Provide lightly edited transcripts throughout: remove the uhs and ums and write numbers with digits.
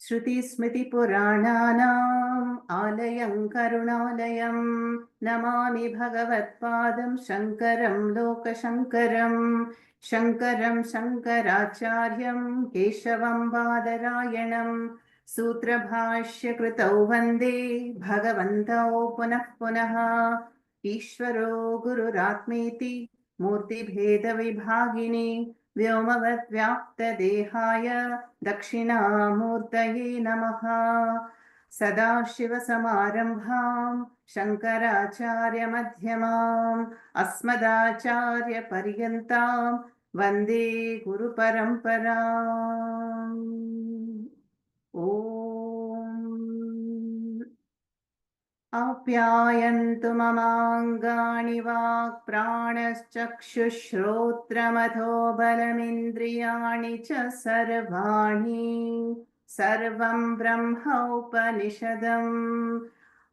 श्रुतिस्मृतिपुराणानाम् आलयं करुणालयं नमामि भगवत्पादं शङ्करं लोकशङ्करं शङ्करं शङ्कराचार्यं केशवं बादरायणं सूत्रभाष्यकृतौ वन्दे भगवन्तौ पुनः पुनः ईश्वरो गुरुरात्मेति मूर्तिभेदविभागिनी व्योमवद्व्याप्तदेहाय दक्षिणामूर्तये नमः। सदाशिवसमारम्भां शङ्कराचार्यमध्यमाम् अस्मदाचार्यपर्यन्तां वन्दे गुरुपरम्पराम्। ॐ आप्यायन्तु ममाङ्गानि वाक् प्राणश्चक्षुश्रोत्रमथो बलमिन्द्रियाणि च सर्वाणि सर्वं ब्रह्मोपनिषदम्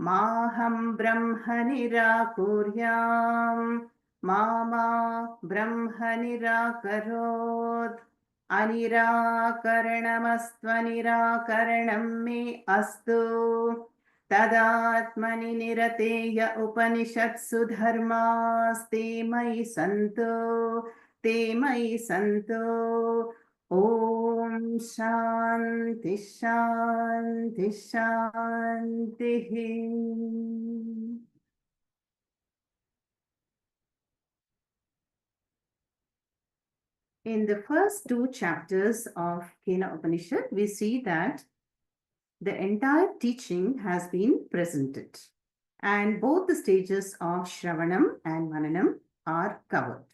माहं ब्रह्म निराकुर्याम् मा ब्रह्म निराकरोत् अनिराकरणमस्त्वनिराकरणं मे अस्तु तदात्मनि निरतेय उपनिषत्सु धर्मास्ते मयि सन्तो ॐ शान्ति शान्ति शान्तिः। In the first two chapters of Kena Upanishad, we see that the entire teaching has been presented and both the stages of Shravanam and Mananam are covered.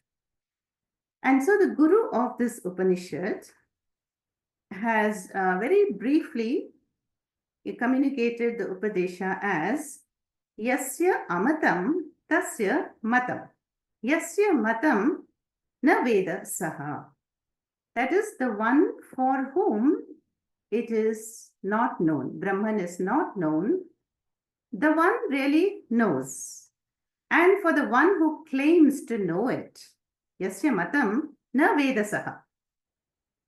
And so the Guru of this Upanishad has very briefly communicated the Upadesha as Yasya Amatam Tasya Matam. Yasya Matam Na Veda Saha. That is the one for whom it is not known. Brahman is not known. The one really knows. And for the one who claims to know it, Yasya Matam Na Veda Saha.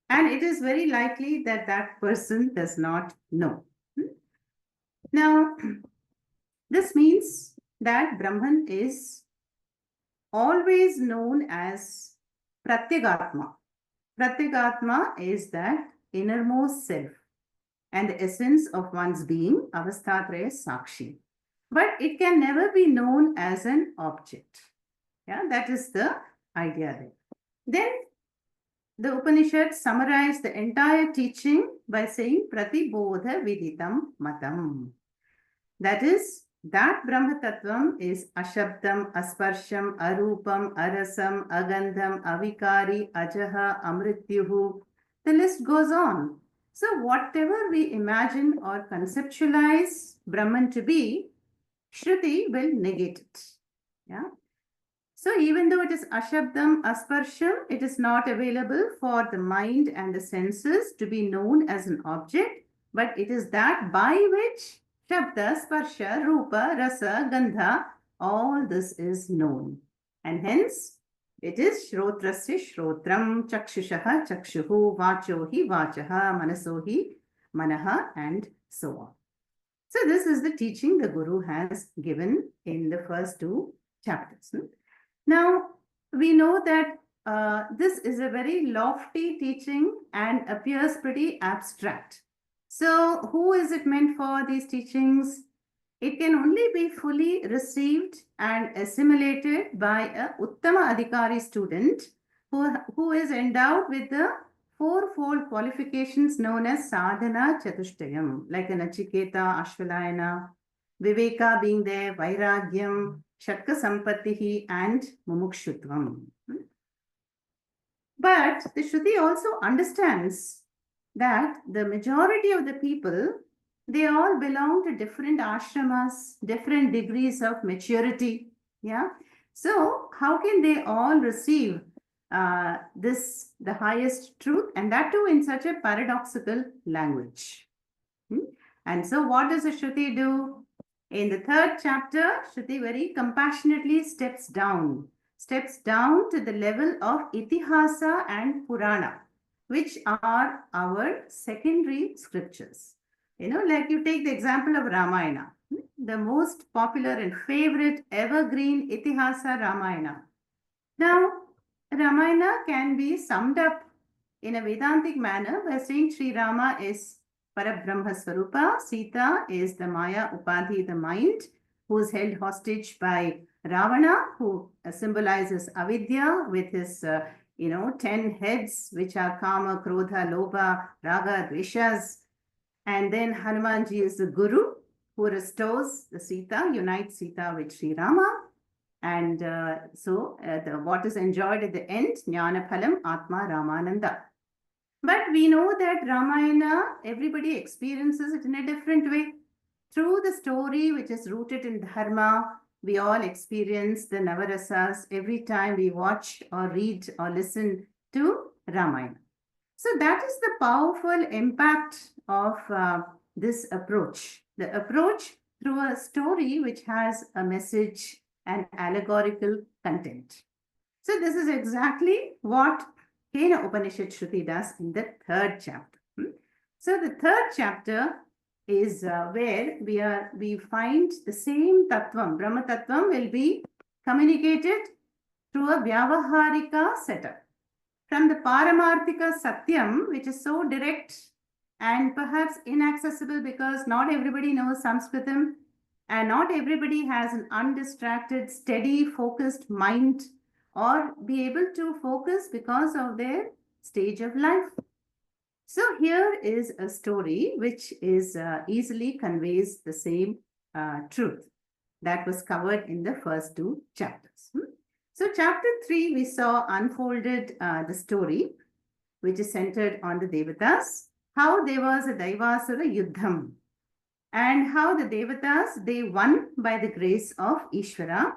And it is very likely that that person does not know. Now, this means that Brahman is always known as Pratyagatma. Pratyagatma is that innermost self and the essence of one's being, Avasthatraya Sakshi. But it can never be known as an object. Yeah, that is the idea there. Then the Upanishad summarized the entire teaching by saying Pratibodha Viditam Matam. That is, that Brahma Tattvam is Ashabdam, Asparsham, Arupam, Arasam, Agandham, Avikari, Ajaha, Amrityuhu. The list goes on. So whatever we imagine or conceptualize Brahman to be, Shruti will negate it. Yeah. So even though it is Ashabdam, Asparsham, it is not available for the mind and the senses to be known as an object, but it is that by which Shabda, Sparsha, Rupa, Rasa, Gandha, all this is known. And hence, it is Shrotrasya Shrotram, Chakshushaha Chakshuhu, Vachohi Vachaha, Manasohi Manaha, and so on. So this is the teaching the Guru has given in the first two chapters. Now, we know that this is a very lofty teaching and appears pretty abstract. So who is it meant for, these teachings? It can only be fully received and assimilated by a Uttama Adhikari student who is endowed with the fourfold qualifications known as Sadhana Chatushtayam, like a Nachiketa, Ashvalayana, Viveka being there, Vairagyam, Shatka Sampattihi, and Mumukshutvam. But the Shruti also understands that the majority of the people, they all belong to different ashramas, different degrees of maturity. Yeah. So how can they all receive the highest truth, and that too in such a paradoxical language? And so what does the Shruti do? In the third chapter, Shruti very compassionately steps down to the level of Itihasa and Purana, which are our secondary scriptures. Like you take the example of Ramayana, the most popular and favorite evergreen Itihasa Ramayana. Now, Ramayana can be summed up in a Vedantic manner by saying Sri Rama is Parabrahma Swarupa, Sita is the Maya Upadhi, the mind, who is held hostage by Ravana, who symbolizes Avidya with his 10 heads, which are Kama, Krodha, Lobha, Raga, Dveshas. And then Hanumanji is the Guru, who restores the Sita, unites Sita with Sri Rama. And what is enjoyed at the end, Jnana Phalam, Atma Ramananda. But we know that Ramayana, everybody experiences it in a different way. Through the story, which is rooted in Dharma, we all experience the Navarasas every time we watch or read or listen to Ramayana. So that is the powerful impact of this approach. The approach through a story which has a message and allegorical content. So this is exactly what Kena Upanishad Shruti does in the third chapter. So the third chapter is where we find the same tattvam, Brahma tattvam will be communicated through a Vyavaharika setup. From the Paramarthika Satyam, which is so direct and perhaps inaccessible because not everybody knows Sanskritam and not everybody has an undistracted, steady, focused mind or be able to focus because of their stage of life. So here is a story which is easily conveys the same truth that was covered in the first two chapters. So chapter 3, we saw unfolded the story, which is centered on the Devatas, how there was a Daivasura Yuddham, and how the Devatas, they won by the grace of Ishvara,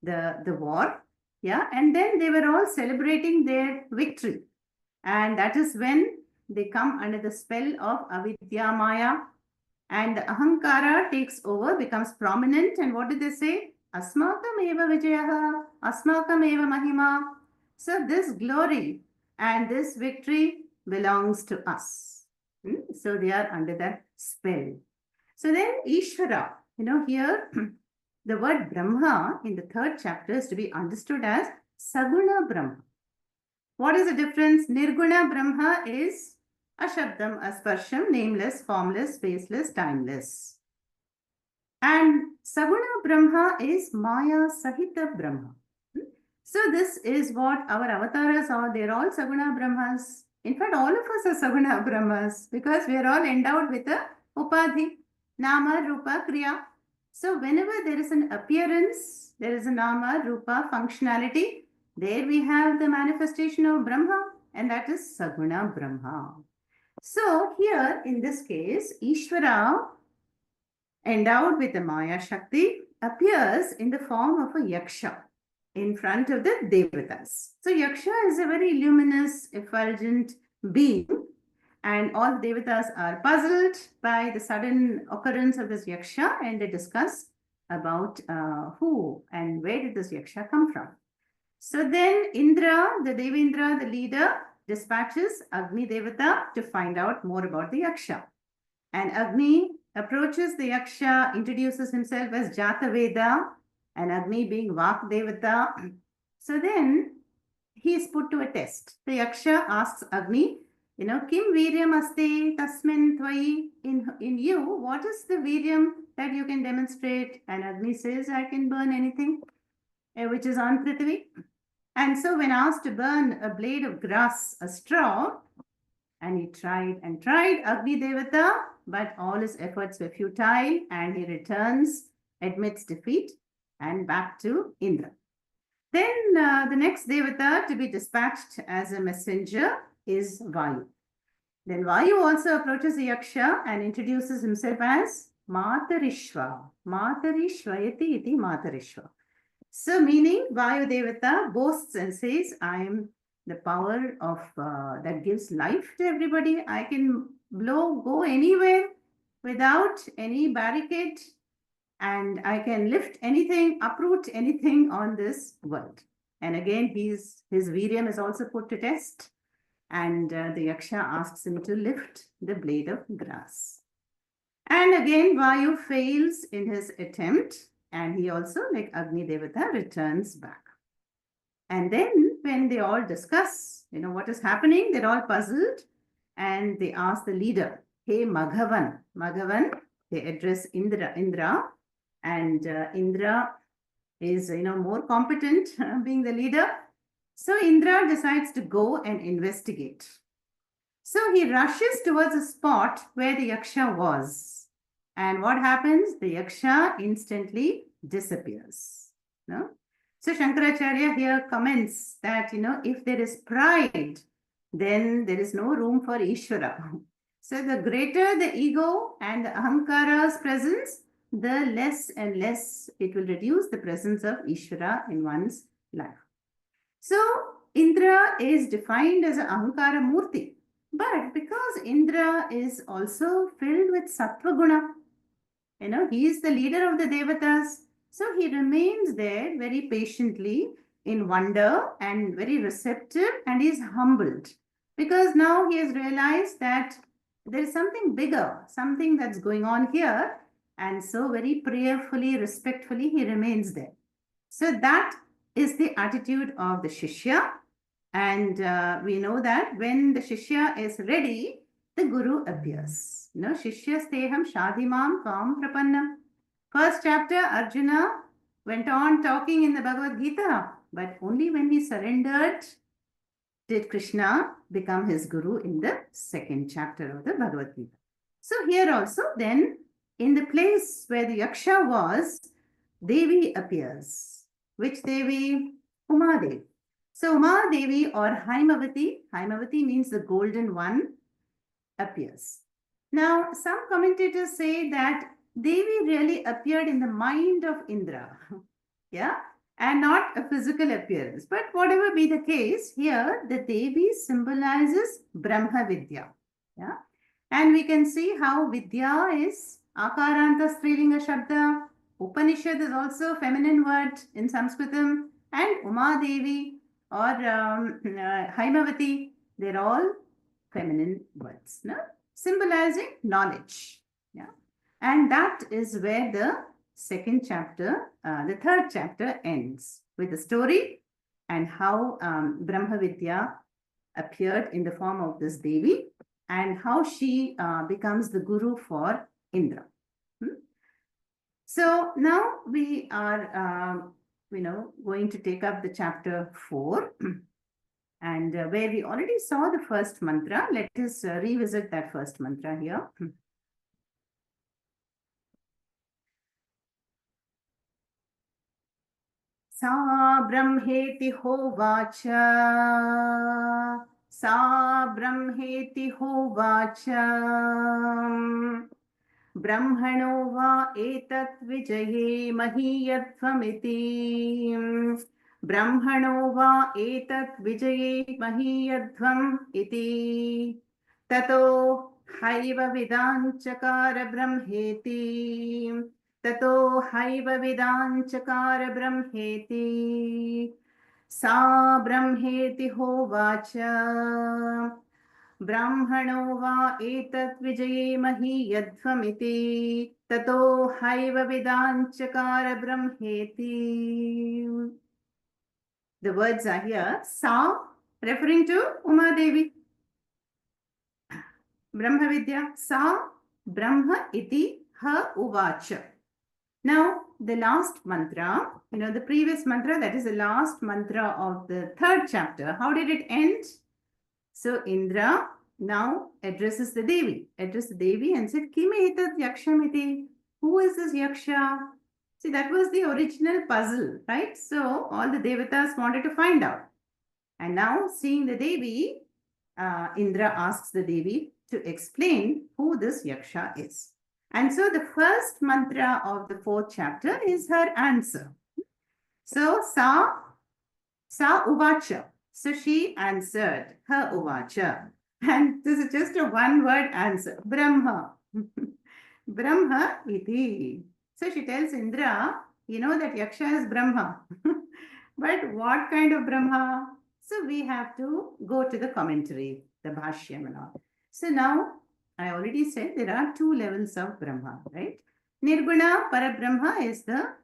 the war, and then they were all celebrating their victory. And that is when they come under the spell of Avidya Maya, and the Ahankara takes over, becomes prominent, and what do they say? Asmakam eva vijayaha, asmakam eva mahima. So this glory and this victory belongs to us. So they are under that spell. So then Ishvara, here the word Brahma in the third chapter is to be understood as Saguna Brahma. What is the difference? Nirguna Brahma is Ashabdam, Asparsham, nameless, formless, spaceless, timeless. And Saguna Brahma is Maya Sahita Brahma. So this is what our avatars are. They're all Saguna Brahmas. In fact, all of us are Saguna Brahmas because we are all endowed with a Upadhi, Nama, Rupa, Kriya. So whenever there is an appearance, there is a Nama, Rupa, functionality, there we have the manifestation of Brahma, and that is Saguna Brahma. So here in this case, Ishvara, endowed with the Maya Shakti, appears in the form of a Yaksha in front of the Devatas. So Yaksha is a very luminous, effulgent being, and all the Devatas are puzzled by the sudden occurrence of this Yaksha, and they discuss about who and where did this Yaksha come from. So then Indra, the Devendra, the leader, dispatches Agni Devata to find out more about the Yaksha. And Agni approaches the Yaksha, introduces himself as Jata Veda, and Agni being Vak Devata. So then he is put to a test. The Yaksha asks Agni, Kim Viryam Aste Tasmin Tvai, in you, what is the Viryam that you can demonstrate? And Agni says, I can burn anything which is on Prithvi. And so when asked to burn a blade of grass, a straw, and he tried and tried, Agni Devata, but all his efforts were futile, and he returns, admits defeat, and back to Indra. Then the next Devata to be dispatched as a messenger is Vayu. Then Vayu also approaches the Yaksha and introduces himself as Matarishva. Matarishvayati iti Matarishva. So meaning Vayu Devata boasts and says, I am the power of that gives life to everybody. I can go anywhere without any barricade, and I can lift anything, uproot anything on this world. And again, his Viryam is also put to test, and the Yaksha asks him to lift the blade of grass. And again, Vayu fails in his attempt, and he also, like Agni Devata, returns back. And then when they all discuss, what is happening, they're all puzzled, and they ask the leader, hey, Maghavan. Maghavan, they address Indra, and Indra is, more competent being the leader. So Indra decides to go and investigate. So he rushes towards a spot where the Yaksha was. And what happens? The Yaksha instantly disappears. No? So Shankaracharya here comments that, if there is pride, then there is no room for Ishvara. So the greater the ego and the Ahankara's presence, the less and less it will reduce the presence of Ishvara in one's life. So Indra is defined as an Ahankara Murti. But because Indra is also filled with Sattva Guna, he is the leader of the Devatas. So he remains there very patiently in wonder and very receptive, and he is humbled because now he has realized that there is something bigger, something that's going on here. And so very prayerfully, respectfully, he remains there. So that is the attitude of the Shishya. And we know that when the Shishya is ready, the Guru appears. Shishya steham shadimam kam prapannam. First chapter, Arjuna went on talking in the Bhagavad Gita, but only when he surrendered did Krishna become his Guru in the second chapter of the Bhagavad Gita. So here also, then, in the place where the Yaksha was, Devi appears. Which Devi? Umadevi. So Uma Devi or Haimavati, Haimavati means the golden one, appears. Now, some commentators say that Devi really appeared in the mind of Indra, yeah, and not a physical appearance. But whatever be the case, here the Devi symbolizes Brahma Vidya, yeah, and we can see how Vidya is Akaranta Strilinga Shabda. Upanishad is also a feminine word in Sanskritam, and Uma Devi or Haimavati, they're all feminine words, no? Symbolizing knowledge. Yeah. And that is where the second chapter, the third chapter ends with the story and how Brahma Vidya appeared in the form of this Devi and how she becomes the guru for Indra. So now we are, going to take up the chapter 4. And where we already saw the first mantra, let us revisit that first mantra here. Sa brahmeti hovacha, sa brahmeti hovacha. ब्रह्मणो वा एतत् विजये महीयध्वमिति ब्रह्मणो वा एतत् विजये महीयध्वम् इति ततो have विदाञ्चकार ब्रह्मेति ततो हैव विदाञ्चकार ब्रह्मेति सा ब्रह्मेति होवाच ब्राह्मणो वा एतत् विजयेमहि यध्वमिति ततो हैव विदाञ्चकार ब्रह्मेति. The words are here. Sa, referring to Uma Devi. Brahma Vidya. Sa, Brahma iti ha uvacha. Now, the last mantra, the previous mantra, that is the last mantra of the third chapter. How did it end? So Indra now addresses the Devi, and said, Kim etat yakshamiti? Who is this yaksha? See, that was the original puzzle, right? So all the devatas wanted to find out. And now seeing the Devi, Indra asks the Devi to explain who this yaksha is. And so the first mantra of the fourth chapter is her answer. So Sa uvacha. So she answered, her uvacha. And this is just a one-word answer. Brahma. Brahma iti. So she tells Indra, that Yaksha is Brahma. But what kind of Brahma? So we have to go to the commentary, the Bhashyam and all. So now I already said there are two levels of Brahma, right? Nirguna Parabrahma is the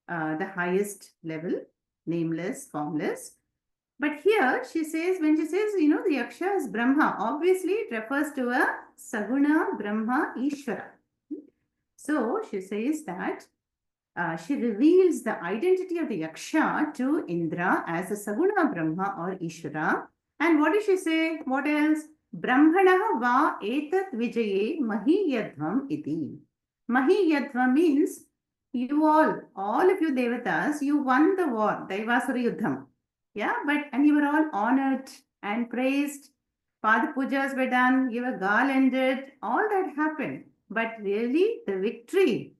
highest level, nameless, formless. But here she says, when she says, the Yaksha is Brahma, obviously it refers to a Saguna Brahma Ishvara. So she says that she reveals the identity of the Yaksha to Indra as a Saguna Brahma or Ishvara. And what does she say? What else? Brahmana va etat vijaye mahiyadvam iti. Mahiyadvam means you all of you devatas, you won the war, Daivasura Yuddham. Yeah, and you were all honored and praised. Pada pujas were done, you were garlanded, all that happened. But really, the victory,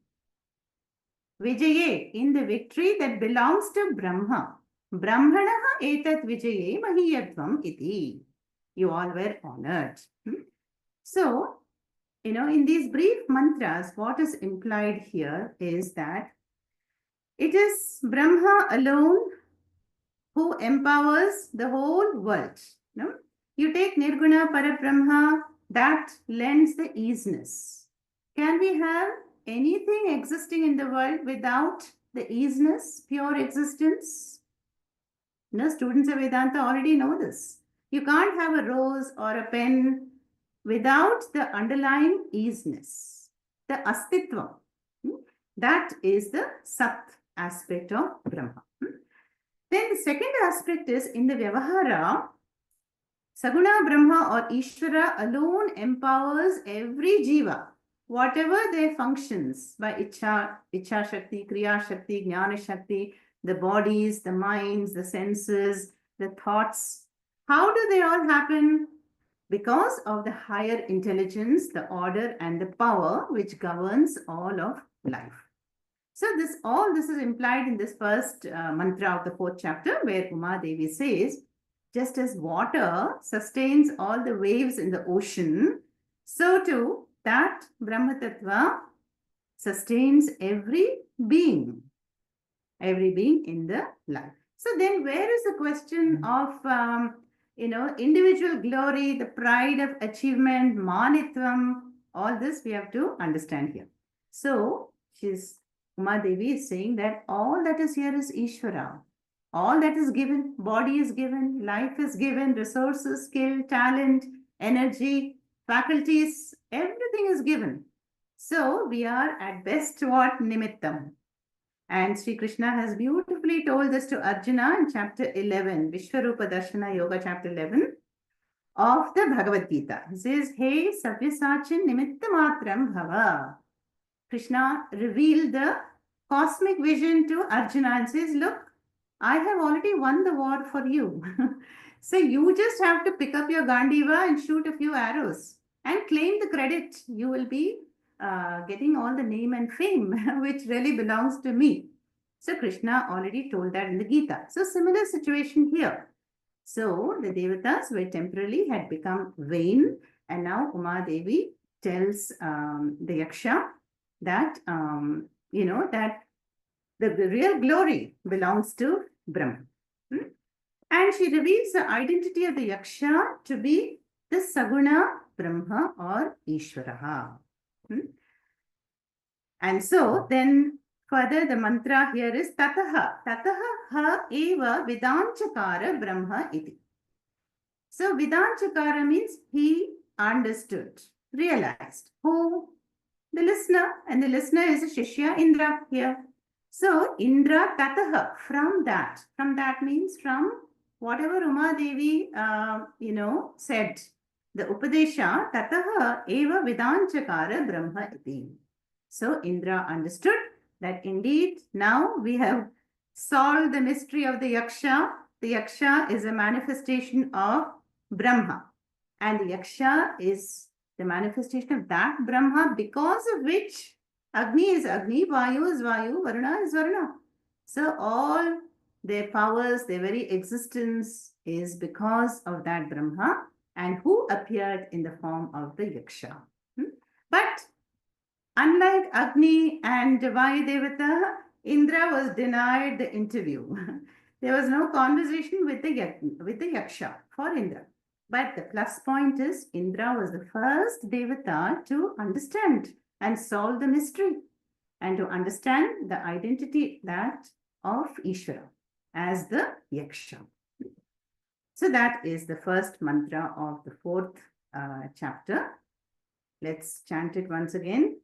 Vijaye, in the victory that belongs to Brahma. Brahmanaha etat vijaye mahiyatvam iti. You all were honored. So, in these brief mantras, what is implied here is that it is Brahma alone who empowers the whole world. You take Nirguna Parabrahma, that lends the easiness. Can we have anything existing in the world without the easiness, pure existence? Students of Vedanta already know this. You can't have a rose or a pen without the underlying easiness, the astitva. That is the sat aspect of Brahma. Then the second aspect is in the Vyavahara, Saguna Brahma or Ishvara alone empowers every jiva, whatever their functions by Icha Shakti, Kriya Shakti, Jnana Shakti, the bodies, the minds, the senses, the thoughts. How do they all happen? Because of the higher intelligence, the order and the power which governs all of life. So all this is implied in this first mantra of the fourth chapter, where Uma Devi says, just as water sustains all the waves in the ocean, so too that Brahma Tattva sustains every being in the life. So then where is the question of, individual glory, the pride of achievement, manitvam, all this we have to understand here. So Uma Devi is saying that all that is here is Ishvara. All that is given, body is given, life is given, resources, skill, talent, energy, faculties, everything is given. So we are at best what? Nimittam. And Sri Krishna has beautifully told this to Arjuna in chapter 11, Vishwarupa Darshana Yoga chapter 11 of the Bhagavad Gita. He says, Hey Savyasachin Nimittamatram Bhava. Krishna revealed the cosmic vision to Arjuna and says, look, I have already won the war for you. So you just have to pick up your Gandiva and shoot a few arrows and claim the credit. You will be getting all the name and fame, which really belongs to me. So Krishna already told that in the Gita. So similar situation here. So the Devatas were temporarily had become vain, and now Uma Devi tells the Yaksha that, that the real glory belongs to Brahma. And she reveals the identity of the Yaksha to be the Saguna Brahma or Ishvaraha. And so then further the mantra here is Tataha. Tataha ha eva Vidanchakara Brahma iti. So Vidanchakara means he understood, realized. Who? The listener. And the listener is a Shishya Indra here. So Indra Tataha, from that means from whatever Uma Devi, said, the Upadesha, Tataha eva Vidanchakara Brahma iti. So Indra understood that indeed now we have solved the mystery of the Yaksha. The Yaksha is a manifestation of Brahma, and the Yaksha is the manifestation of that Brahma, because of which Agni is Agni, Vayu is Vayu, Varuna is Varuna. So all their powers, their very existence is because of that Brahma, and who appeared in the form of the Yaksha. But unlike Agni and Vayu Devata, Indra was denied the interview. There was no conversation with the Yaksha for Indra. But the plus point is Indra was the first Devata to understand and solve the mystery and to understand the identity that of Ishvara as the Yaksha. So that is the first mantra of the fourth chapter. Let's chant it once again.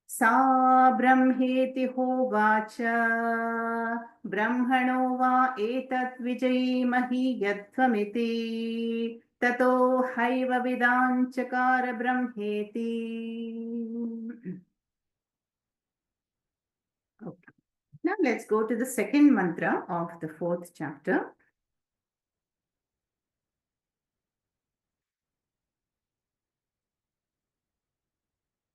Sa brahmeti hovacha brahmano va etat vijaymahi yadtvamiti tato haiva vidanchakara brahmeti. Okay. Now let's go to the second mantra of the fourth chapter.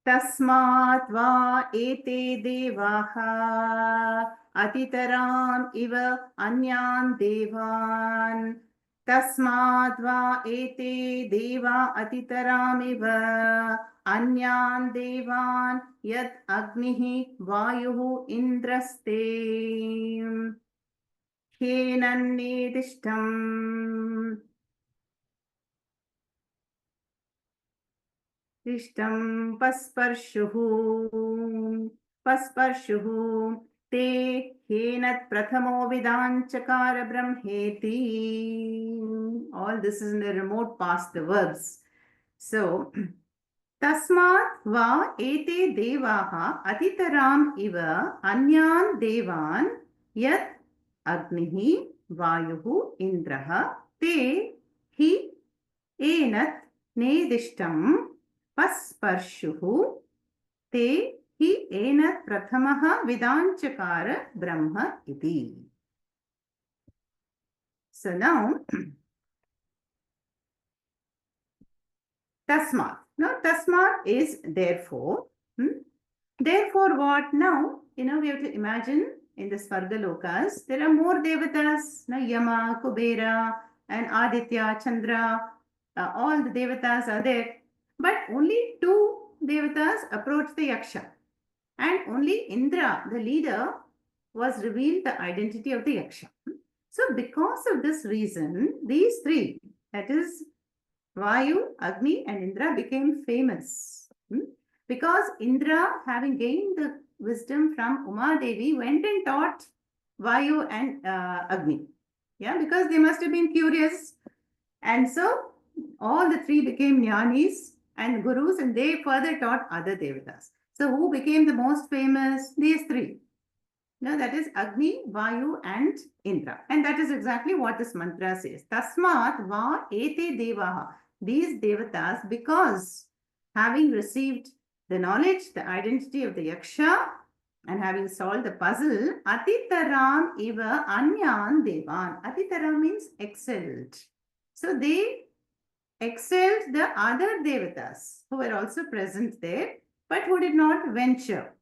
तस्मात् वा एते देवाः अतितराम् इव अन्यान् देवान् तस्मात् वा एते देवा अतितरामिव अन्यान् देवान् यत् अग्निः वायुः इन्द्रस्ते ह्येनन्नेदिष्टम् तिष्ठं पस्पर्शुः ते ह्येनत् प्रथमो विदाञ्चकार ब्रह्मेति. All this is in the remote past, the verbs. So, तस्मात् वा एते देवाः अतितराम् इव अन्यान् देवान् यत् अग्निः वायुः इन्द्रः ते हि एनत् नेदिष्टं पस्पर्शुः ते हि एनत् प्रथमः विदाञ्चकार ब्रह्म इति. So now, tasmat. Now, tasmat is therefore. Therefore, what now? We have to imagine in the Svarga Lokas, there are more devatas, Yama, Kubera, and Aditya, Chandra. All the devatas are there. But only two devatas approached the Yaksha. And only Indra, the leader, was revealed the identity of the Yaksha. So because of this reason, these three, that is Vayu, Agni and Indra, became famous. Because Indra, having gained the wisdom from Uma Devi, went and taught Vayu and Agni. Yeah, because they must have been curious. And so all the three became jnanis and gurus, and they further taught other devatas. So who became the most famous? These three. No, that is Agni, Vayu and Indra. And that is exactly what this mantra says. Tasmat va ete devaha. These devatas, because having received the knowledge, the identity of the Yaksha, and having solved the puzzle, Atitaram iva anyan devan. Atitaram means excelled. So they excelled the other devatas who were also present there, but who did not venture.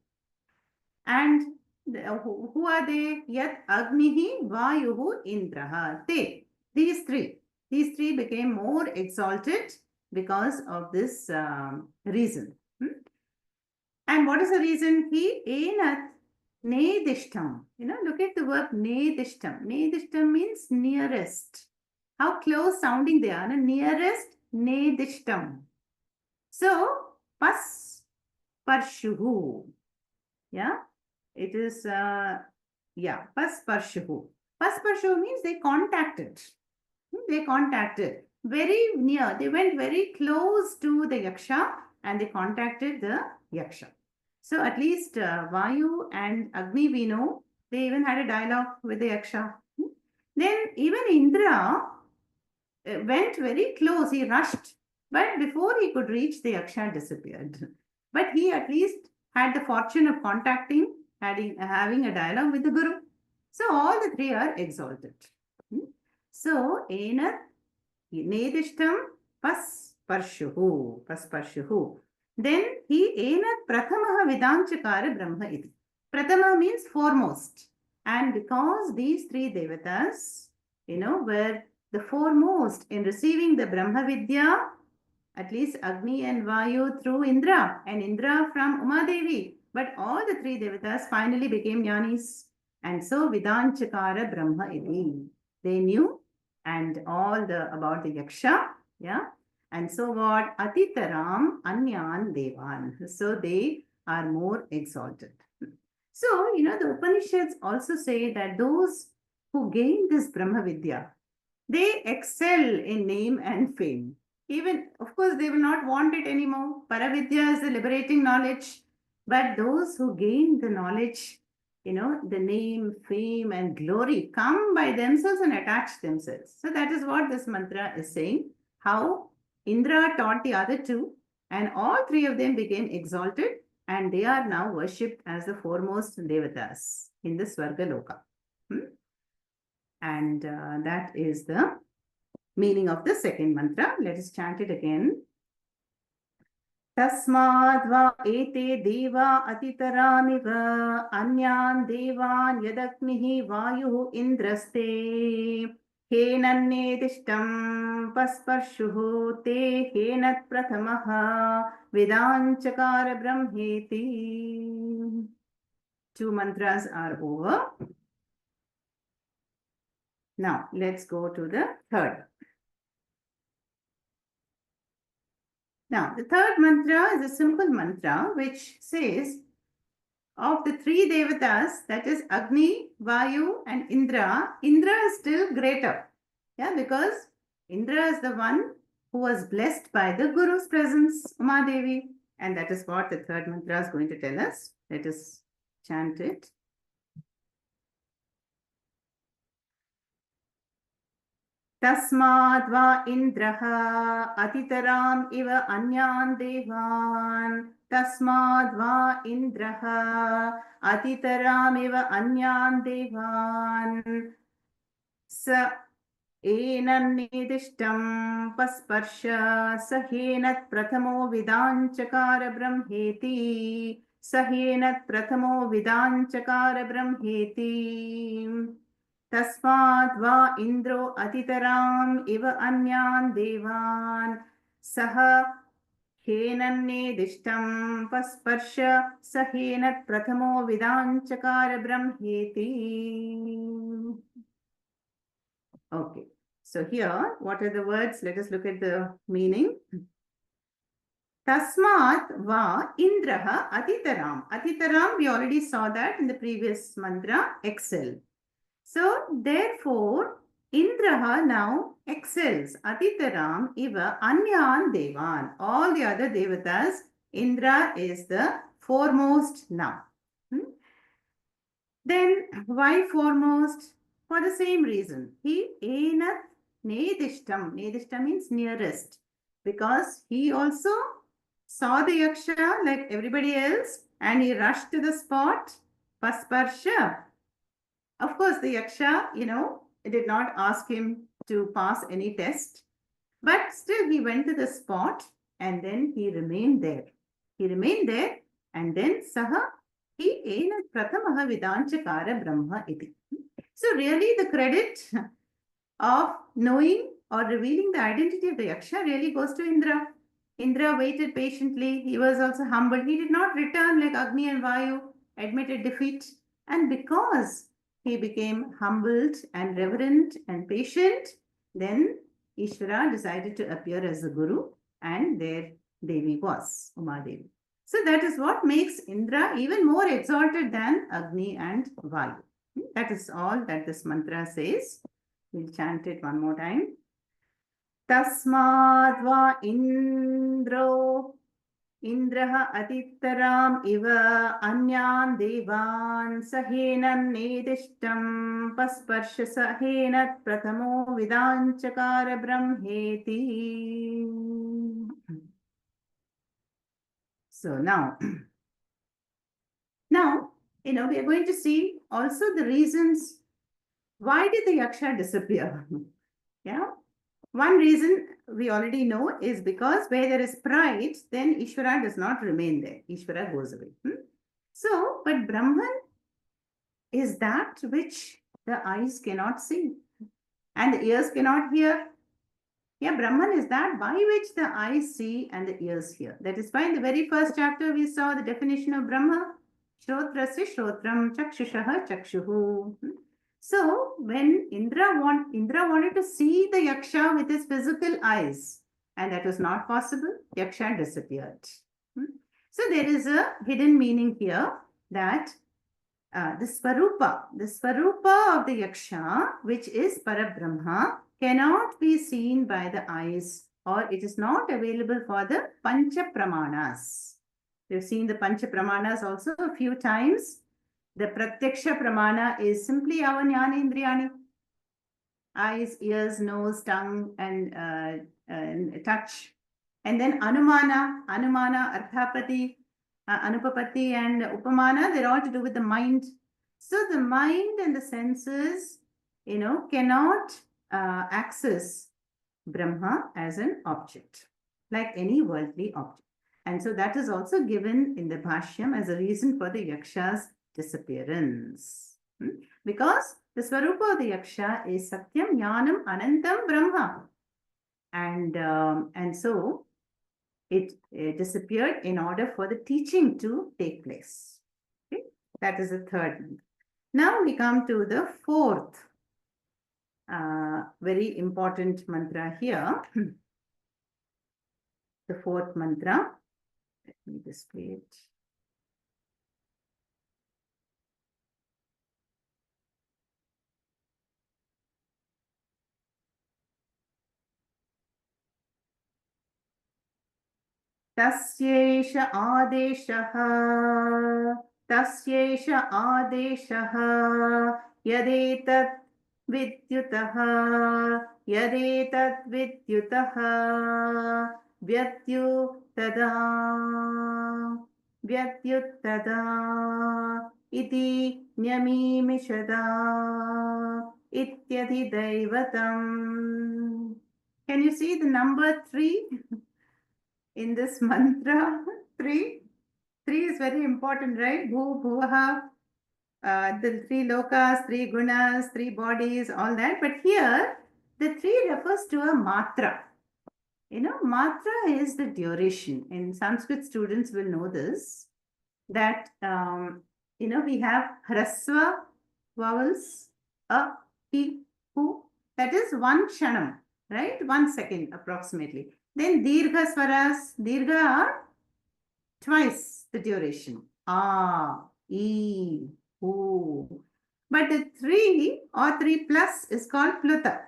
And who are they? Yat Agnihi Vayuhu Indraha. They, these three became more exalted because of this reason. And what is the reason? He enat nedishtam. Look at the verb nedishtam. Nedishtam means nearest. How close sounding they are. Nearest nedishtam. So, pas parshuhu. Yeah. It is, pasparshuhu. Pasparshuhu means they contacted. They contacted very near. They went very close to the Yaksha and they contacted the Yaksha. So at least Vayu and Agni, we know, they even had a dialogue with the Yaksha. Then even Indra went very close. He rushed. But before he could reach, the Yaksha disappeared. But he at least had the fortune of contacting, having a dialogue with the Guru. So all the three are exalted. So, enat nedishtam pasparshuhu. Then he enat prathamaha vidanchakara brahma iti. Prathama means foremost. And because these three devatas, were the foremost in receiving the Brahma Vidya, at least Agni and Vayu through Indra and Indra from Uma Devi. But all the three devatas finally became jnanis. And so Vidanchakara Brahma iti. They knew and all about the Yaksha Yeah. And so what? Atitaram Anyan Devan. So they are more exalted. So, the Upanishads also say that those who gain this Brahma Vidya, they excel in name and fame. Even, of course, they will not want it anymore. Paravidya is the liberating knowledge. But those who gain the knowledge, the name, fame, and glory come by themselves and attach themselves. So that is what this mantra is saying. How Indra taught the other two, and all three of them became exalted, and they are now worshipped as the foremost devatas in the Swargaloka. And that is the meaning of the second mantra. Let us chant it again. तस्माद्वा एते देवा अतितरामिव अन्यान् देवान् यदग्निः वायुः इन्द्रस्ते हेनन्नेदिष्टं पस्पर्शुः ते हेनत्प्रथमः वेदाञ्चकार ब्रह्मेति. Two mantras are over. Now let's go to the third. Now, the third mantra is a simple mantra which says, of the three devatas, that is Agni, Vayu, and Indra, Indra is still greater. Yeah, because Indra is the one who was blessed by the Guru's presence, Umadevi. And that is what the third mantra is going to tell us. Let us chant it. तस्माद् वा इन्द्रः अतितराम् इव अन्यान् देवान् तस्माद् वा इन्द्रः अतितरामिव अन्यान् देवान् स एनन्निदिष्टं पस्पर्श स हेनत् प्रथमो विदाञ्चकार ब्रह्मेति स हेनत् प्रथमो विदाञ्चकार ब्रह्मेति. तस्माद् वा इन्द्रो अतितराम् इव अन्यान् देवान् सह हेनन्नेदिष्टं पस्पर्श स हेनत् प्रथमो विदाञ्चकार ब्रह्मेति. Okay, so here, what are the words? Let us look at the meaning. Tasmat va indraha atitaram. Atitaram, we already saw that in the previous mantra, excel. So, therefore, Indraha now excels. Atitaram iva anyan devan. All the other devatas, Indra is the foremost now. Then, why foremost? For the same reason. He enat nedishtam. Nedishtam means nearest. Because he also saw the yaksha like everybody else and he rushed to the spot. Pasparsha. Of course, the yaksha, did not ask him to pass any test, but still he went to the spot and then he remained there. He remained there and then saha he ena prathamaha vidanchakara brahma iti. So really the credit of knowing or revealing the identity of the yaksha really goes to Indra. Indra waited patiently. He was also humble. He did not return like Agni and Vayu, admitted defeat. And because he became humbled and reverent and patient, then Ishvara decided to appear as the Guru, and there Devi was, Umadevi. So that is what makes Indra even more exalted than Agni and Vayu. That is all that this mantra says. We'll chant it one more time. Tasmad va Indro इन्द्रः अतित्तराम् इव अन्यान् देवान् सहेनन्नेदिष्टं पस्पर्श सहेनत् प्रथमो विदाञ्चकार ब्रह्मेति. So now we are going to see also the reasons why did the yaksha disappear. Yeah. One reason we already know is because where there is pride, then Ishvara does not remain there. Ishvara goes away. So, but Brahman is that which the eyes cannot see and the ears cannot hear. Yeah, Brahman is that by which the eyes see and the ears hear. That is why in the very first chapter we saw the definition of Brahma. Shrotrasya shrotram chakshushaha chakshuhu. So when Indra wanted to see the yaksha with his physical eyes, and that was not possible. Yaksha disappeared. So there is a hidden meaning here that the Svarupa of the Yaksha, which is Parabrahma, cannot be seen by the eyes, or it is not available for the Pancha Pramanas. We've seen the Pancha Pramanas also a few times. The Pratyaksha Pramana is simply our Jnana Indriyani. Eyes, ears, nose, tongue, and touch. And then Anumana, Arthapati, Anupapati, and Upamana, they're all to do with the mind. So the mind and the senses, cannot access Brahma as an object, like any worldly object. And so that is also given in the Bhashyam as a reason for the Yaksha's disappearance. Because the Swarupa of the Yaksha is Satyam, Jnanam, Anantam, Brahma. And so it disappeared in order for the teaching to take place. Okay? That is the third. Now we come to the fourth very important mantra here. The fourth mantra. Let me display it. तस्यैष आदेशः यदेतत् विद्युतः व्यत्युत्तदा इति न्यमीमिषदा इत्यधिदैवतम्. Can you see the number 3 in this mantra? 3 is very important, right? Bhu, Bhuvaha, the 3 lokas, 3 gunas, 3 bodies, all that. But here, the 3 refers to a matra. Matra is the duration. And Sanskrit students will know this, that, we have hrasva vowels, a, ki, hu. That is 1 kshanam, right? 1 second approximately. Then dirgha swaras, dirgha are twice the duration. A, E, U. But the 3 or 3 plus is called pluta.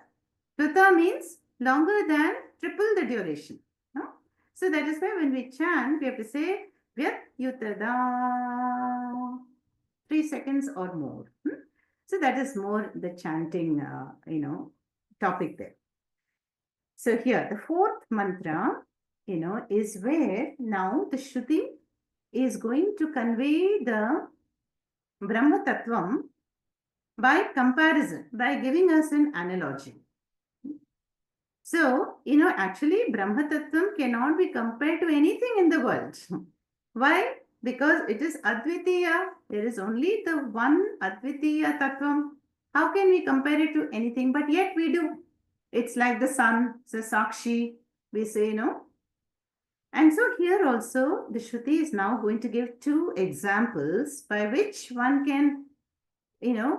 Pluta means longer than triple the duration. No? So that is why when we chant, we have to say Vyat Yutada, 3 seconds or more. So that is more the chanting, topic there. So here, the fourth mantra, is where now the Shruti is going to convey the Brahma Tattvam by comparison, by giving us an analogy. So, actually Brahma Tattvam cannot be compared to anything in the world. Why? Because it is Advitiya. There is only the one Advitiya Tattvam. How can we compare it to anything? But yet we do. It's like the sun, the Sakshi, we say, And so here also, the Shruti is now going to give 2 examples by which one can,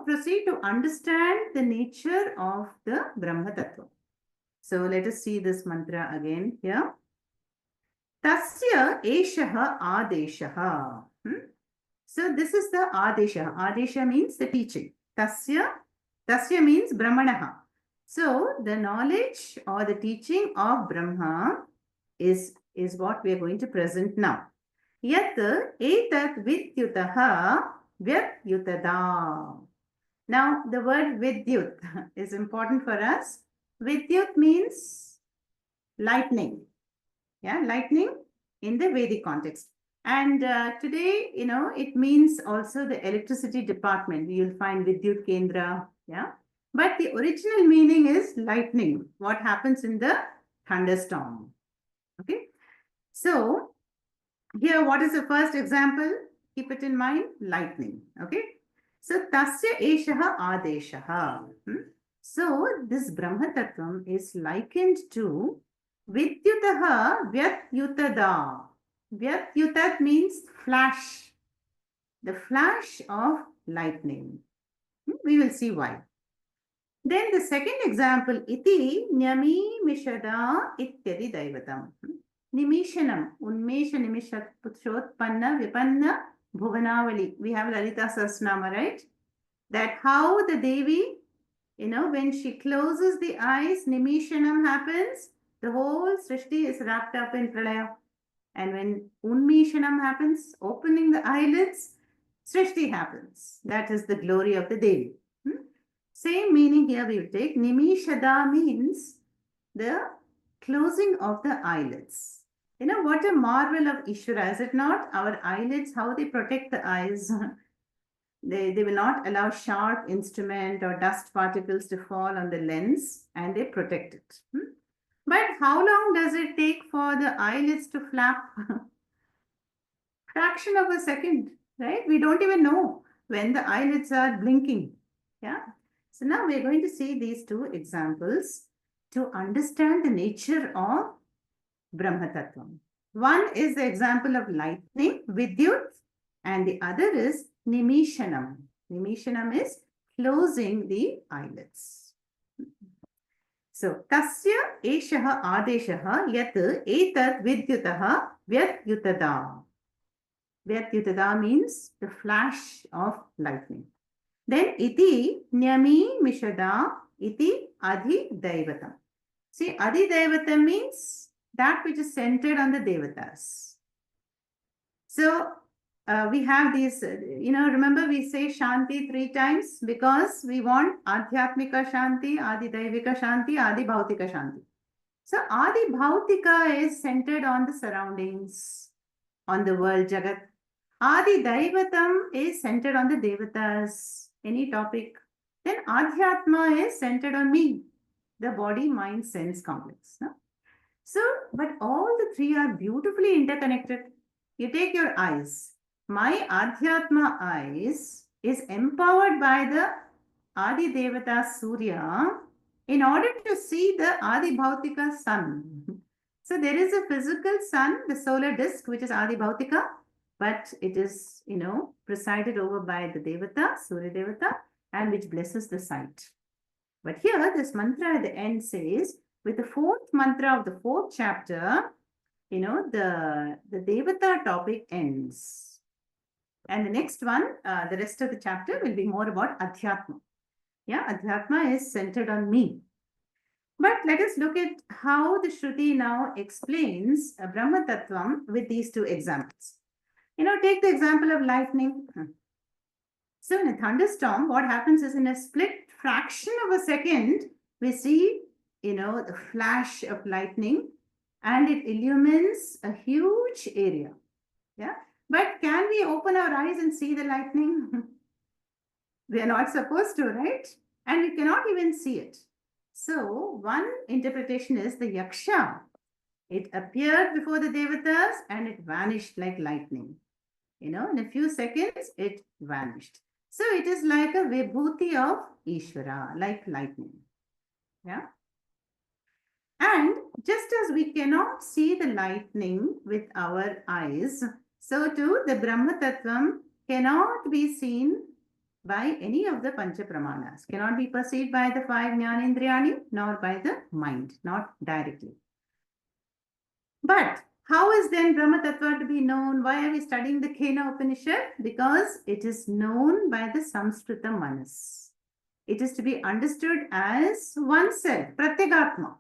proceed to understand the nature of the Brahma Tattva. So let us see this mantra again here. Tasya eshaha adeshaha. So this is the adesha. Adesha means the teaching. Tasya means Brahmanaha. So the knowledge or the teaching of Brahma is what we are going to present now. Yat etat vidyutaha vyutada. Now the word vidyut is important for us. Vidyut means lightning. Yeah, lightning in the Vedic context. And today, it means also the electricity department. You'll find Vidyut Kendra. Yeah. But the original meaning is lightning, what happens in the thunderstorm. Okay. So here, what is the first example? Keep it in mind, lightning. Okay. So tasya eshaha adeshaha. So this Brahma Tattvam is likened to Vidyutaha Vyatyutada. Vyatyutat means flash. The flash of lightning. We will see why. Then the second example, iti nyami mishada ityadi daivatam. Nimishanam, unmesha nimishat putrotpanna vipanna bhuvanavali. We have Lalita Sahasranama, right? That how the Devi, when she closes the eyes, nimishanam happens, the whole Srishti is wrapped up in pralaya. And when unmishanam happens, opening the eyelids, Srishti happens. That is the glory of the Devi. Same meaning here we will take. Nimishada means the closing of the eyelids. What a marvel of Ishvara, is it not? Our eyelids, how they protect the eyes. They will not allow sharp instrument or dust particles to fall on the lens, and they protect it. But how long does it take for the eyelids to flap? Fraction of a second, right? We don't even know when the eyelids are blinking. Yeah. So now we're going to see these two examples to understand the nature of Brahma Tattvam. One is the example of lightning, Vidyut, and the other is Nimishanam. Nimishanam is closing the eyelids. So, tasya eshaha adeshaha yat etat vidyutaha vyatyutada. Vyatyutada means the flash of lightning. Then iti nyami mishada iti adi daivatam. See, adi daivatam means that which is centered on the devatas. So we have these, remember we say Shanti 3 times because we want Adhyatmika Shanti, Adi Daivika Shanti, Adi Bhautika Shanti. So Adi Bhautika is centered on the surroundings, on the world, Jagat. Adi Daivatam is centered on the devatas, any topic. Then Adhyatma is centered on me, the body, mind, sense complex. No? So, but all the three are beautifully interconnected. You take your eyes. My Adhyatma eyes is empowered by the Adi Devata Surya in order to see the Adi Bhautika sun. So there is a physical sun, the solar disk, which is Adi Bhautika, but it is, presided over by the Devata, Surya Devata, and which blesses the sight. But here, this mantra at the end says, with the fourth mantra of the fourth chapter, the Devata topic ends. And the next one, the rest of the chapter will be more about Adhyatma. Yeah, Adhyatma is centered on me. But let us look at how the Shruti now explains Brahma Tattvam with these two examples. Take the example of lightning. So in a thunderstorm, what happens is in a split fraction of a second, we see, the flash of lightning and it illumines a huge area. Yeah. But can we open our eyes and see the lightning? We are not supposed to, right? And we cannot even see it. So one interpretation is the Yaksha. It appeared before the Devatas and it vanished like lightning. In a few seconds, it vanished. So it is like a vibhuti of Ishvara, like lightning. Yeah. And just as we cannot see the lightning with our eyes, so too the Brahma Tattvam cannot be seen by any of the Pancha Pramanas, cannot be perceived by the 5 Jnanendriyani, nor by the mind, not directly. But how is then Brahma Tattva to be known? Why are we studying the Kena Upanishad? Because it is known by the Samskrita Manas. It is to be understood as oneself, Pratyagatma.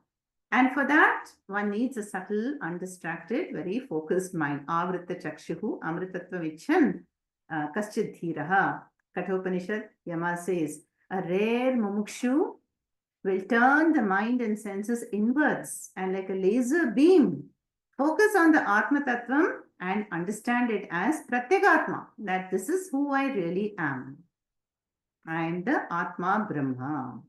And for that, one needs a subtle, undistracted, very focused mind. Avritta Chakshuhu, Amritattva Vichan, Kaschid Dhiraha. Kathopanishad, Yama says, a rare mumukshu will turn the mind and senses inwards and like a laser beam, focus on the Atma Tattvam and understand it as Pratyagatma, that this is who I really am. I am the Atma Brahma.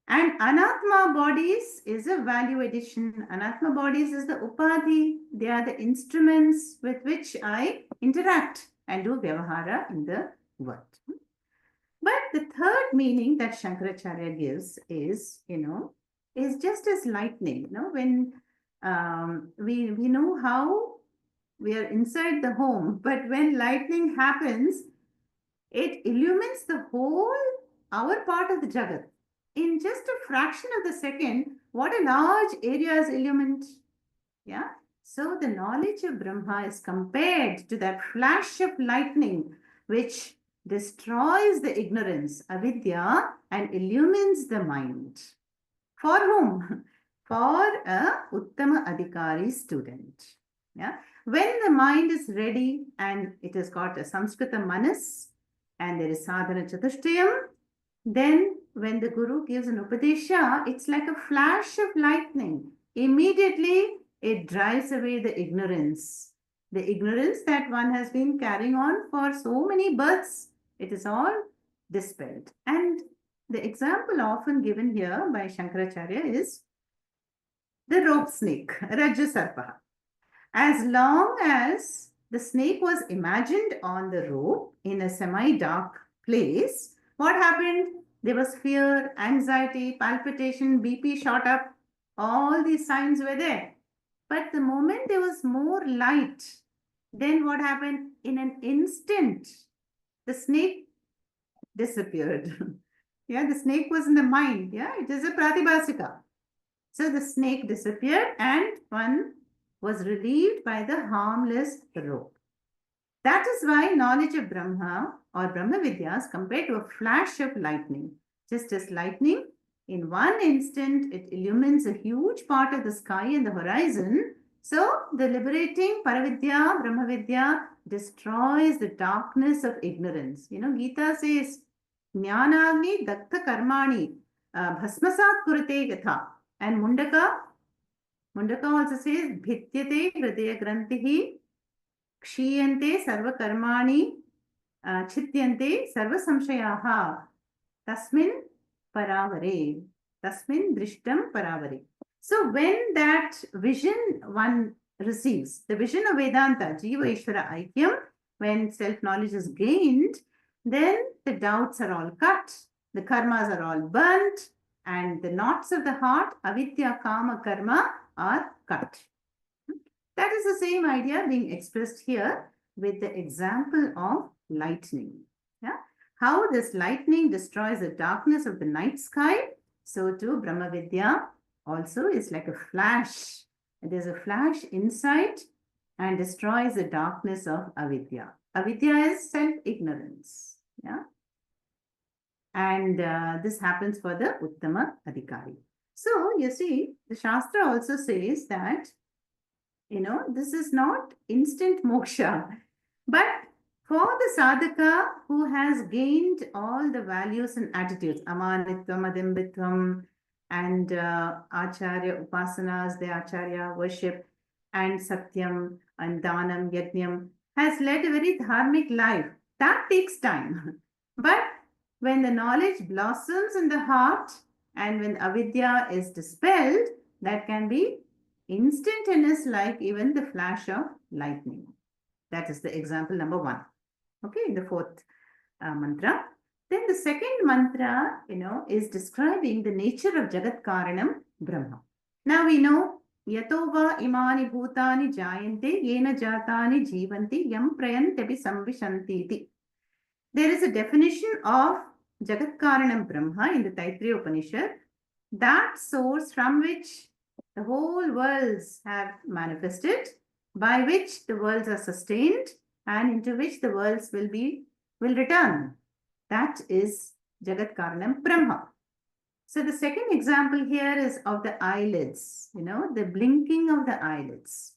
And Anatma bodies is a value addition. Anatma bodies is the Upadhi. They are the instruments with which I interact and do Vyavahara in the world. But the third meaning that Shankaracharya gives is, is just as lightning. When we know how we are inside the home, but when lightning happens, it illumines the whole, our part of the Jagat. in just a fraction of the second, what a large area is illumined. Yeah. So the knowledge of Brahma is compared to that flash of lightning which destroys the ignorance, avidya, and illumines the mind. For whom? For a Uttama Adhikari student. Yeah. When the mind is ready and it has got a Samskrita Manas and there is Sadhana Chatushtayam, then when the Guru gives an Upadesha, it's like a flash of lightning. Immediately it drives away the ignorance. The ignorance that one has been carrying on for so many births, it is all dispelled. And the example often given here by Shankaracharya is the rope snake, Rajya Sarpa. As long as the snake was imagined on the rope in a semi-dark place, what happened? There was fear, anxiety, palpitation, BP shot up. All these signs were there. But the moment there was more light, then what happened? In an instant, the snake disappeared. Yeah, the snake was in the mind. Yeah, it is a pratibhasika. So the snake disappeared and one was relieved by the harmless rope. That is why knowledge of Brahma or Brahma Vidya is compared to a flash of lightning. Just as lightning, in one instant, it illumines a huge part of the sky and the horizon. So the liberating Paravidya, Brahma Vidya destroys the darkness of ignorance. You know, Gita says, Jnanagni dakta karmani bhasmasat kurate yatha. And Mundaka also says, Bhityate hridaya grantihi kshiyante sarva karmani chityante sarva samshayaha tasmin paravare. Tasmin drishtam paravare. So when that vision one receives, the vision of Vedanta, Jiva Ishvara Aikyam, when self-knowledge is gained, then the doubts are all cut, the karmas are all burnt, and the knots of the heart, avidya, kama, karma, are cut. That is the same idea being expressed here with the example of lightning. Yeah? How this lightning destroys the darkness of the night sky, so too Brahma Vidya also is like a flash. There's a flash inside and destroys the darkness of avidya. Avidya is self-ignorance. Yeah? And this happens for the Uttama Adhikari. So, you see, the Shastra also says that, you know, this is not instant moksha, but for the sadhaka who has gained all the values and attitudes, amanitvam, adimbitvam, and acharya upasanas, the acharya worship, and satyam, and danam, yajnam, has led a very dharmic life. That takes time. But when the knowledge blossoms in the heart and when avidya is dispelled, that can be instantaneous like even the flash of lightning. That is the example number 1. Okay, in the 4th mantra. Then the second mantra, you know, is describing the nature of Jagat Karanam Brahma. Now we know Yatova imani bhutani jayante yena jatani jivanti yam prayantebi samvishanti iti. There is a definition of Jagat Karanam Brahma in the Taittiriya Upanishad, that source from which the whole worlds have manifested, by which the worlds are sustained, and into which the worlds will return. That is Jagat Karanam Brahma. So the second example here is of the eyelids, you know, the blinking of the eyelids.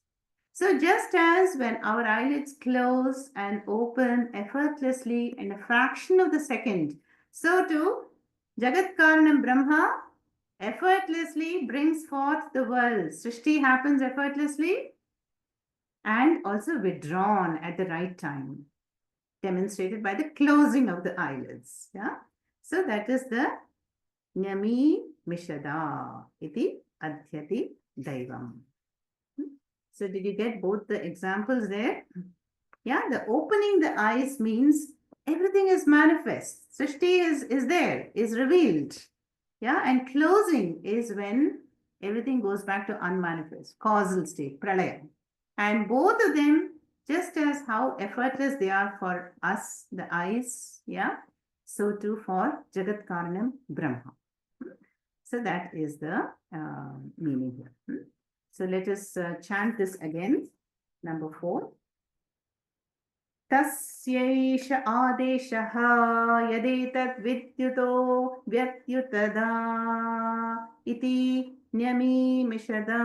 So just as when our eyelids close and open effortlessly in a fraction of the second, so too Jagat Karanam Brahma effortlessly brings forth the world. Srishti happens effortlessly and also withdrawn at the right time, demonstrated by the closing of the eyelids. Yeah. So that is the Nyami Mishada iti adhyati daivam. So did you get both the examples there? Yeah, the opening the eyes means everything is manifest. Srishti is there, is revealed. Yeah, and closing is when everything goes back to unmanifest, causal state, pralaya. And both of them, just as how effortless they are for us, the eyes, yeah, so too for Jagat Karanam Brahma. So that is the meaning here. So let us chant this again. Number 4. तस्यैष आदेशः यदेतद् विद्युतो व्यत्युतदा इति न्यमीमिषदा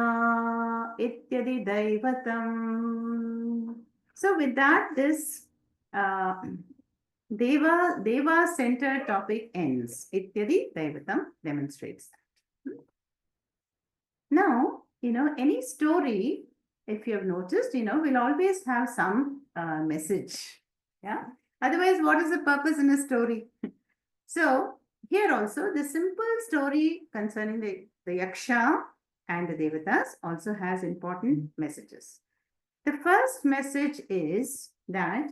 इत्यदि दैवतम्. So with that, this Deva centered topic ends. Ityadi Daivatam demonstrates that. Now, any story, if you have noticed, will always have some message. Yeah. Otherwise, what is the purpose in a story? So here also, the simple story concerning the Yaksha and the Devatas also has important messages. The first message is that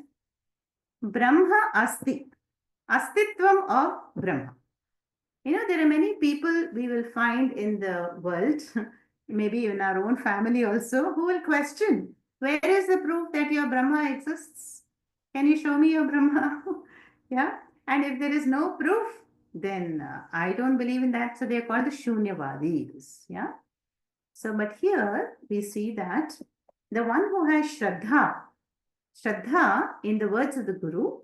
Brahma Asti, Astitvam of Brahma. There are many people we will find in the world, maybe in our own family also, who will question, where is the proof that your Brahma exists? Can you show me your Brahma? Yeah. And if there is no proof, then I don't believe in that. So they are called the Shunyavadis. Yeah. So, but here we see that the one who has Shraddha in the words of the Guru,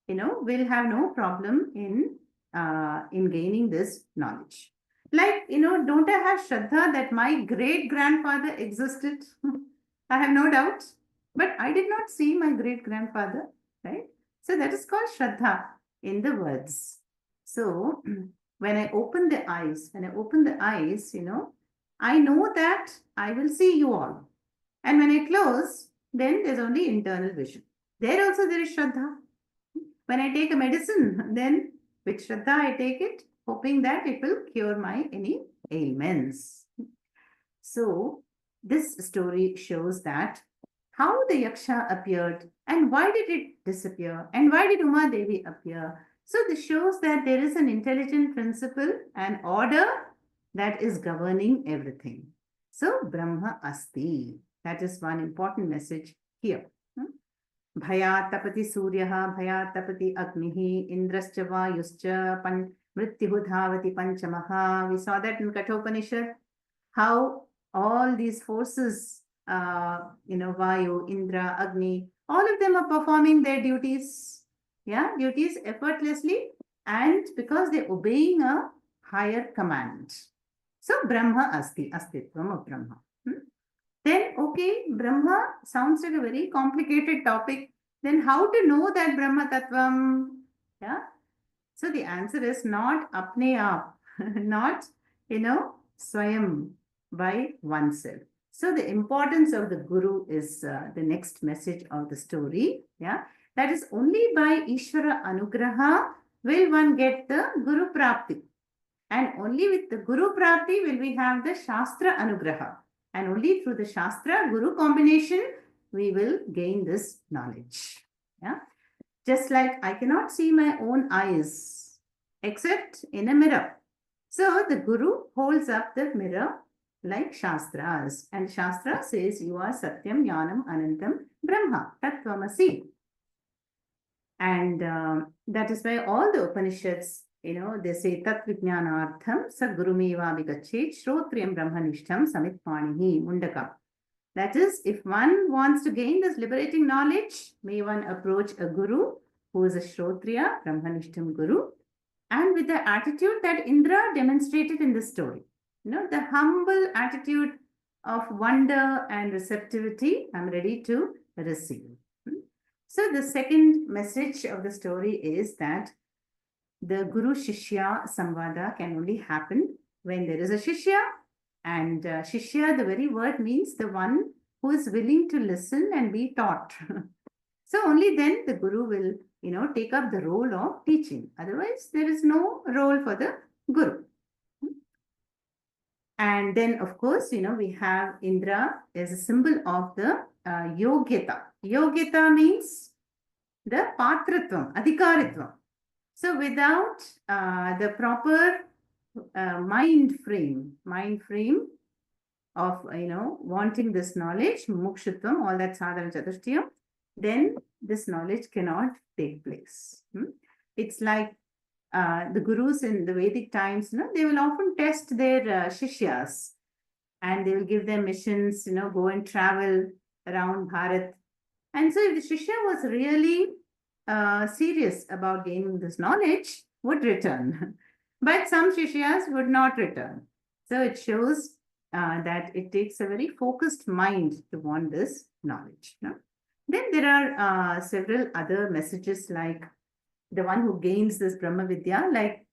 will have no problem in gaining this knowledge. Like, don't I have Shraddha that my great-grandfather existed? I have no doubt. But I did not see my great-grandfather, right? So that is called Shraddha in the words. So when I open the eyes, I know that I will see you all. And when I close, then there's only internal vision. There also there is Shraddha. When I take a medicine, then with Shraddha I take it, hoping that it will cure my any ailments. So this story shows that how the Yaksha appeared and why did it disappear and why did Uma Devi appear. So this shows that there is an intelligent principle and order that is governing everything. So Brahma Asti. That is one important message here. Bhayat tapati Suryaha, Bhayat tapati Agnihi, Indrascha Vayuscha, Mrityuhu Dhavati Panchamaha. We saw that in Kathopanishad, how all these forces, Vayu, Indra, Agni, all of them are performing their duties, duties effortlessly and because they're obeying a higher command. So Brahma Asti, Astitvam of Brahma. Then, okay, Brahma sounds like a very complicated topic. Then how to know that Brahma Tattvam? Yeah. So the answer is not apne aap, not, swayam, by oneself. So the importance of the Guru is the next message of the story. Yeah. That is only by Ishvara Anugraha will one get the Guru Prapti. And only with the Guru Prapti will we have the Shastra Anugraha. And only through the Shastra Guru combination, we will gain this knowledge. Yeah. Just like I cannot see my own eyes except in a mirror. So the Guru holds up the mirror like Shastras. And Shastra says, you are Satyam, Jnanam, Anantam, Brahma, Tattvamasi. And that is why all the Upanishads, they say Tat Vijnanartham Sa Gurumeva Vigachet Shrotriyam Brahmanishtam Samit Panihi Mundaka. That is, if one wants to gain this liberating knowledge, may one approach a Guru who is a Shrotriya, Brahmanishtam Guru, and with the attitude that Indra demonstrated in the story. The humble attitude of wonder and receptivity, I'm ready to receive. So the second message of the story is that the Guru Shishya Samvada can only happen when there is a Shishya. And Shishya, the very word means the one who is willing to listen and be taught. So only then the Guru will, take up the role of teaching. Otherwise, there is no role for the Guru. And then, of course, we have Indra as a symbol of the Yogyata. Yogyata means the Patratvam, Adhikaritvam. So without the proper mind frame of, wanting this knowledge, mukshutvam, all that sadhana chatushtiyam, then this knowledge cannot take place. It's like the gurus in the Vedic times, they will often test their shishyas, and they will give them missions, go and travel around Bharat. And so if the Shishya was really serious about gaining this knowledge, would return. But some Shishyas would not return. So it shows that it takes a very focused mind to want this knowledge. No? Then there are several other messages, like the one who gains this Brahma Vidya, like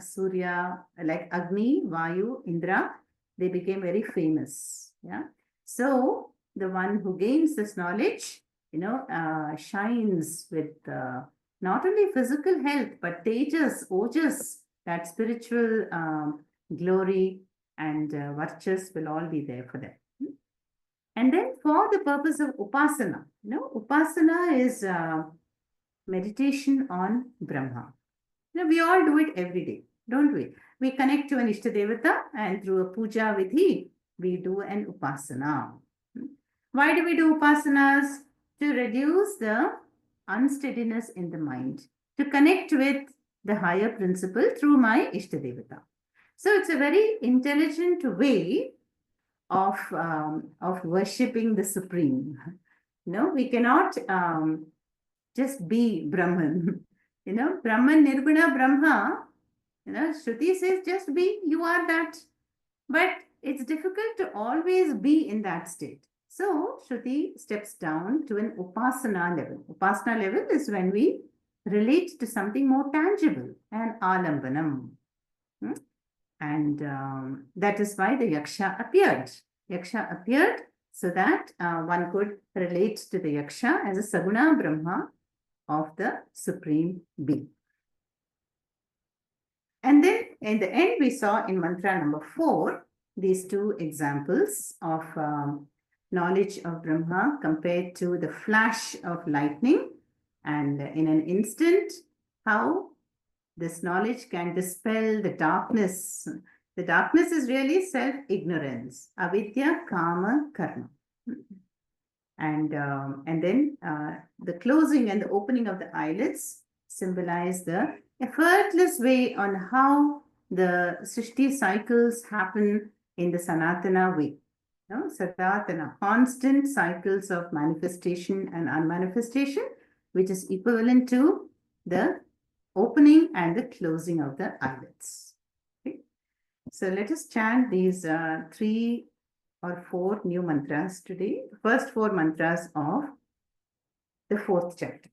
Surya, like Agni, Vayu, Indra, they became very famous. Yeah. So the one who gains this knowledge, shines with not only physical health, but tejas, ojas, that spiritual glory and varchas will all be there for them. And then for the purpose of upasana, upasana is meditation on Brahma. We all do it every day, don't we? We connect to an Ishtadevata, and through a puja vidhi, we do an upasana. Why do we do upasanas? To reduce the unsteadiness in the mind, to connect with the higher principle through my Ishtadevata. So it's a very intelligent way of worshipping the Supreme. We cannot just be Brahman. Brahman, Nirguna, Brahma. Shruti says just be, you are that. But it's difficult to always be in that state. So Shruti steps down to an upasana level. Upasana level is when we relate to something more tangible, and alambanam. And that is why the Yaksha appeared. Yaksha appeared so that one could relate to the Yaksha as a Saguna Brahma of the Supreme Being. And then in the end, we saw in mantra number 4, these two examples of knowledge of Brahma compared to the flash of lightning, and in an instant, how this knowledge can dispel the darkness. The darkness is really self-ignorance, avidya, kama, karma. And then the closing and the opening of the eyelids symbolize the effortless way on how the Srishti cycles happen in the Sanatana way. Sanatana, constant cycles of manifestation and unmanifestation, which is equivalent to the opening and the closing of the eyelids. Okay. So let us chant these 3 or 4 new mantras today, the first 4 mantras of the 4th chapter.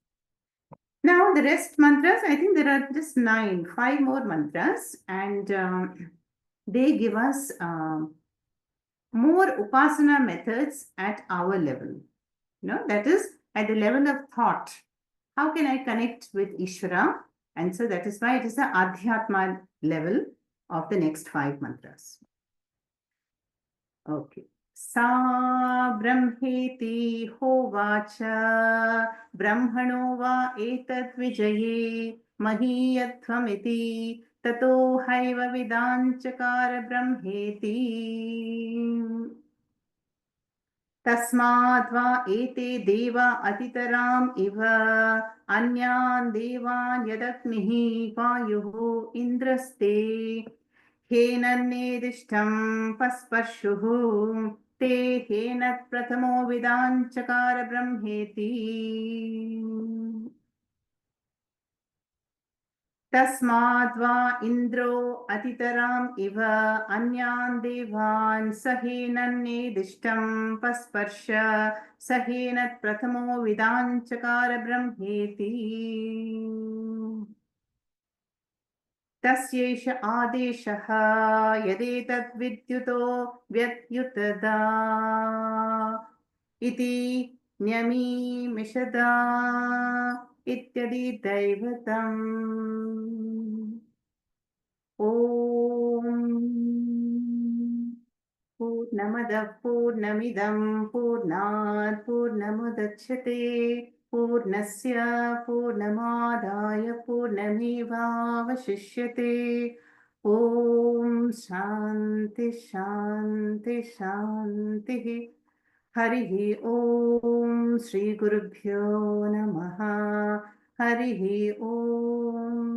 Now the rest mantras, I think there are just 5 more mantras, and they give us more upasana methods at our level. That is at the level of thought. How can I connect with Ishvara? And so that is why it is the Adhyatma level of the next 5 mantras. Okay. Sa brahmeti hovacha brahmano va etat vijaye mahiyattvamiti tato haiva vidanchakara brahmeti. तस्माद् वा एते देवा अतितराम् इव अन्यान् देवान् यदग्निः वायुः इन्द्रस्ते हेनन्नेदिष्टं पस्पर्शुः ते हेनत् प्रथमो विदाञ्चकार ब्रह्मेति तस्माद् वा इन्द्रो अतितराम् इव अन्यान् देवान् सहेनन्नेदिष्टं पस्पर्श सहेनत् प्रथमो विदाञ्चकार ब्रह्मेति तस्यैष आदेशः यदेतद् विद्युतो व्यत्युतदा इति न्यमीमिषदा इत्यदि दैवतम् ॐ पूर्णमदः पूर्णमिदं पूर्णात् पूर्णमुदच्यते पूर्णस्य पूर्णमादाय पूर्णमेवावशिष्यते ॐ शान्ति शान्ति शान्तिः हरिः ॐ श्रीगुरुभ्यो नमः Harihi Om.